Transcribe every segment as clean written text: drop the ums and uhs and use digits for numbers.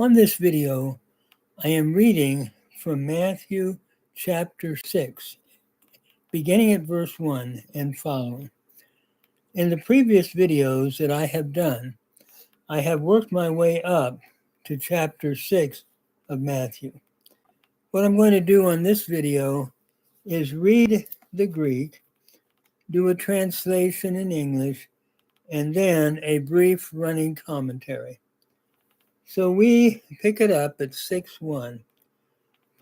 On this video, I am reading from Matthew chapter 6, beginning at verse 1 and following. In the previous videos that I have done, I have worked my way up to chapter 6 of Matthew. What I'm going to do on this video is read the Greek, do a translation in English, and then a brief running commentary. So we pick it up at 6:1.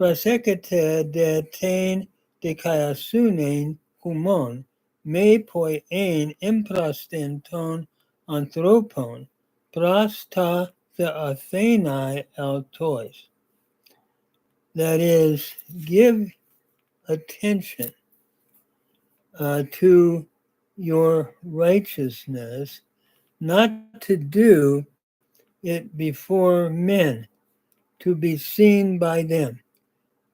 Prasekete de tain dikaiasunein humon, me poi ein imprastin ton anthropon, pras ta the athenai altois. That is, give attention to your righteousness, not to do it before men, to be seen by them,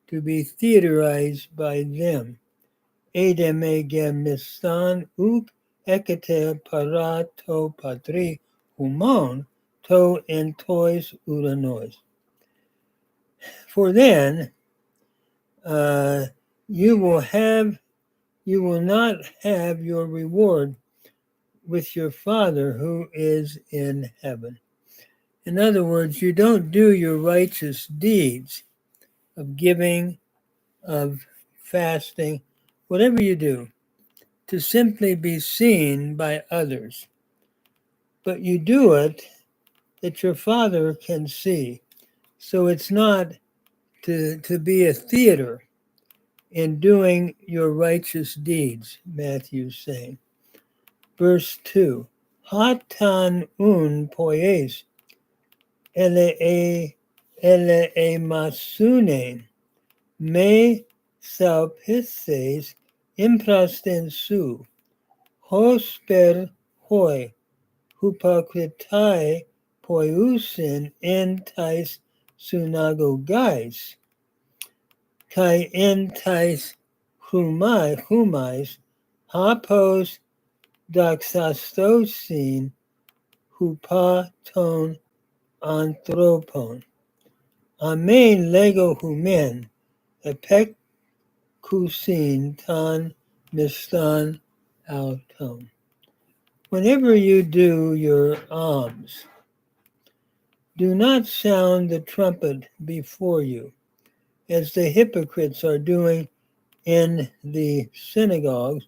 to be theaterized by them. Edeme gemistan uk ekete para to patri humon to entois uranois. For then you will not have your reward with your Father who is in heaven. In other words, you don't do your righteous deeds of giving, of fasting, whatever you do, to simply be seen by others. But you do it that your Father can see. So it's not to be a theater in doing your righteous deeds, Matthew's saying. Verse 2, Hatan un poies ele masunen me salpices imprasten su, hosper hoi, hypocritai poiusin en tais synagogais, kai en tais humais, hapos doxastosin hupaton anthropon. Amen lego humen epekusin tan mistan auton. Whenever you do your alms, do not sound the trumpet before you, as the hypocrites are doing in the synagogues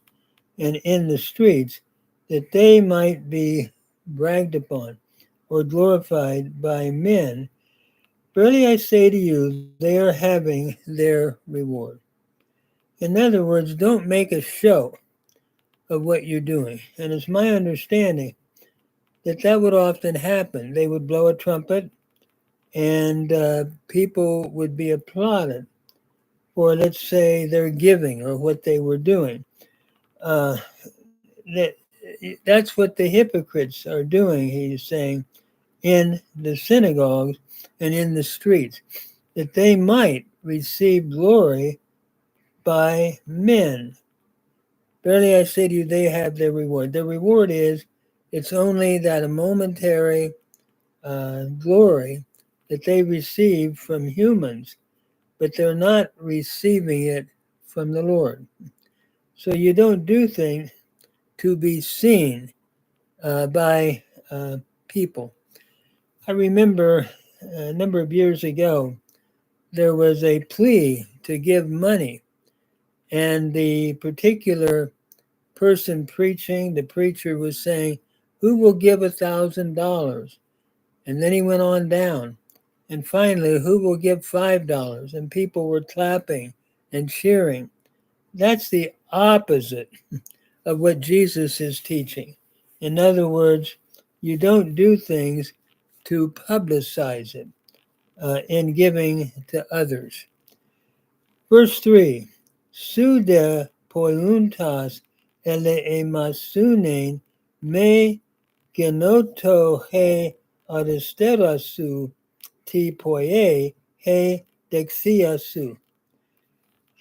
and in the streets, that they might be bragged upon or glorified by men. Verily I say to you, they are having their reward. In other words, don't make a show of what you're doing. And it's my understanding that would often happen. They would blow a trumpet and people would be applauded for, let's say, their giving or what they were doing. That's what the hypocrites are doing, he's saying, in the synagogues and in the streets, that they might receive glory by men. Verily I say to you, they have their reward. Their reward is, it's only that a momentary glory that they receive from humans, but they're not receiving it from the Lord. So you don't do things to be seen by people. I remember a number of years ago, there was a plea to give money, and the particular person preaching, the preacher was saying, who will give $1,000? And then he went on down. And finally, who will give $5? And people were clapping and cheering. That's the opposite of what Jesus is teaching. In other words, you don't do things to publicize it in giving to others. Verse 3, Sude poiuntas ele emasunen me genoto he aristerasu ti poie he dexiasu.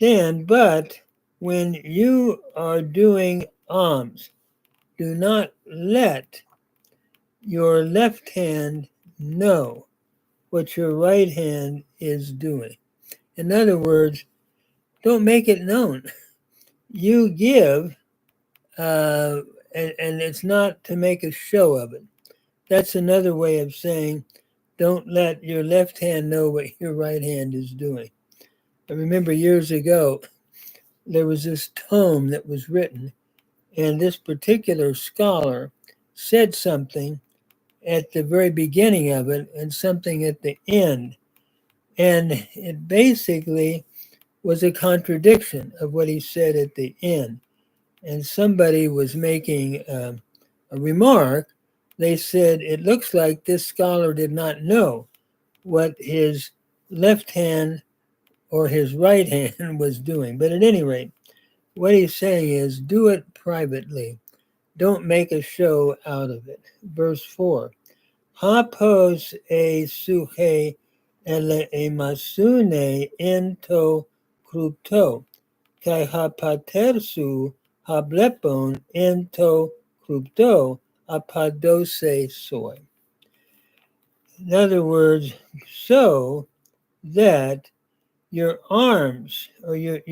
Then, but when you are doing alms, do not let your left hand know what your right hand is doing. In other words, don't make it known. You give, and it's not to make a show of it. That's another way of saying don't let your left hand know what your right hand is doing. I remember years ago, there was this tome that was written, and this particular scholar said something at the very beginning of it and something at the end. And it basically was a contradiction of what he said at the end. And somebody was making a remark. They said, it looks like this scholar did not know what his left hand or his right hand was doing. But at any rate, what he's saying is do it privately. Don't make a show out of it. Verse 4. Hapos e suhe ele emasune ento krupto, kai hapatersu hablepon ento krupto apadose soy. In other words, so that your arms or your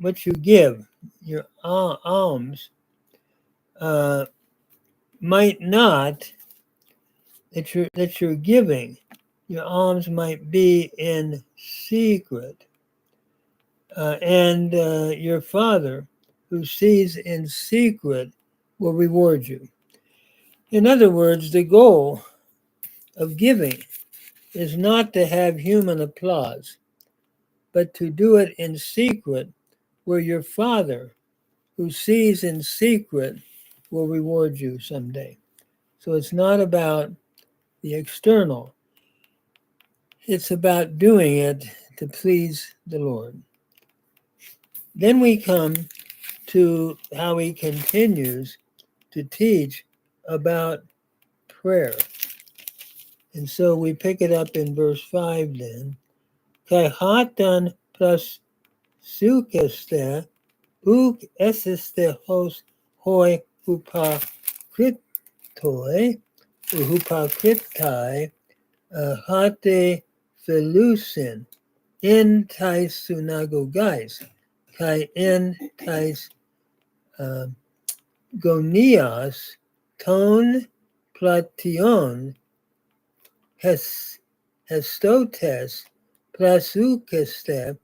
what you give, your alms, might not that you're giving. Your alms might be in secret, and your Father, who sees in secret, will reward you. In other words, the goal of giving is not to have human applause, but to do it in secret, where your Father, who sees in secret, will reward you someday. So it's not about the external. It's about doing it to please the Lord. Then we come to how he continues to teach about prayer. And so we pick it up in verse 5 then. Kai hatan plus sukeste uk esiste hos hoi hupakritoi hate felusin in tais synagogais kai in tais gonias ton plation hestotes plasukeste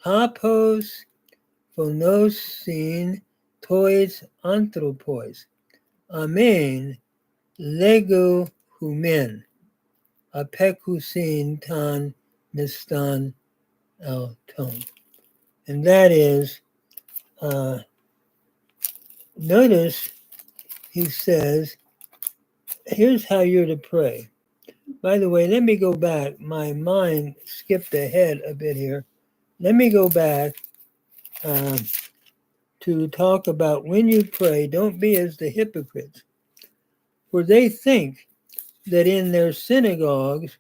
hapos phonosin tois anthropos amen lego humen apekusin tan mistan alton. And that is, notice he says, here's how you're to pray. By the way, let me go back. My mind skipped ahead a bit here. Let me go back to talk about when you pray, don't be as the hypocrites, for they think that in their synagogues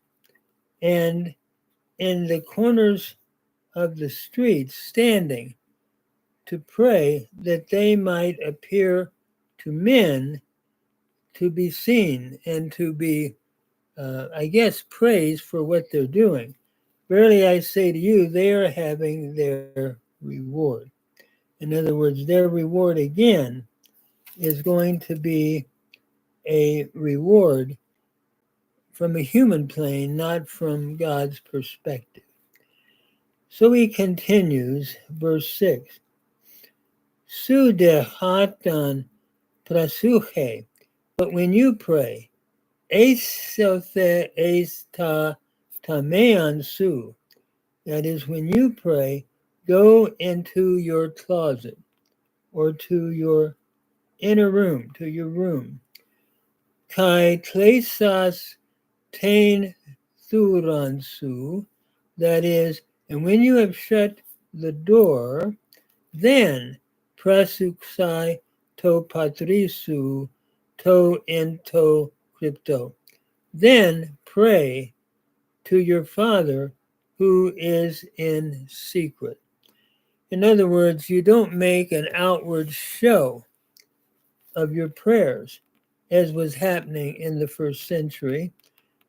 and in the corners of the streets standing to pray, that they might appear to men to be seen and to be, praised for what they're doing. Verily I say to you, they are having their reward. In other words, their reward again is going to be a reward from a human plane, not from God's perspective. So he continues, verse 6. Su de hatan prasuche, but when you pray, esothe esta tamean su, that is, when you pray, go into your closet or to your inner room, to your room. Kai klesas tain thuransu, that is, and when you have shut the door, then prasuksai to patrisu to ento crypto. Then pray to your Father who is in secret. In other words, you don't make an outward show of your prayers, as was happening in the first century.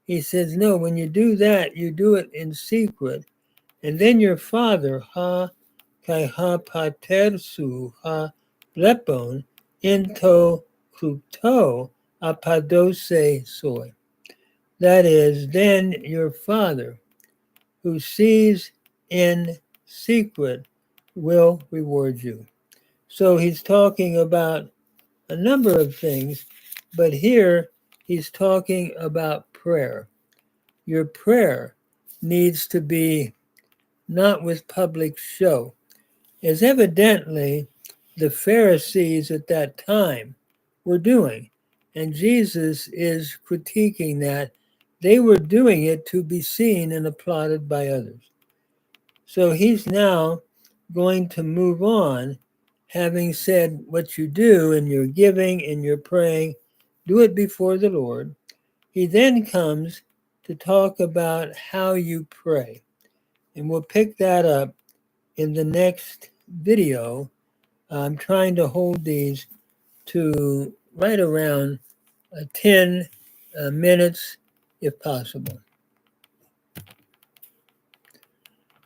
He says, no, when you do that, you do it in secret. And then your Father, ha kai ha pater su ha blepon, into kruto apadose soy. That is, then your Father, who sees in secret, will reward you. So he's talking about a number of things, but here he's talking about prayer. Your prayer needs to be not with public show, as evidently the Pharisees at that time were doing. And Jesus is critiquing that. They were doing it to be seen and applauded by others. So he's now going to move on, having said what you do in your giving, in your praying, do it before the Lord. He then comes to talk about how you pray. And we'll pick that up in the next video. I'm trying to hold these to right around 10 minutes if possible.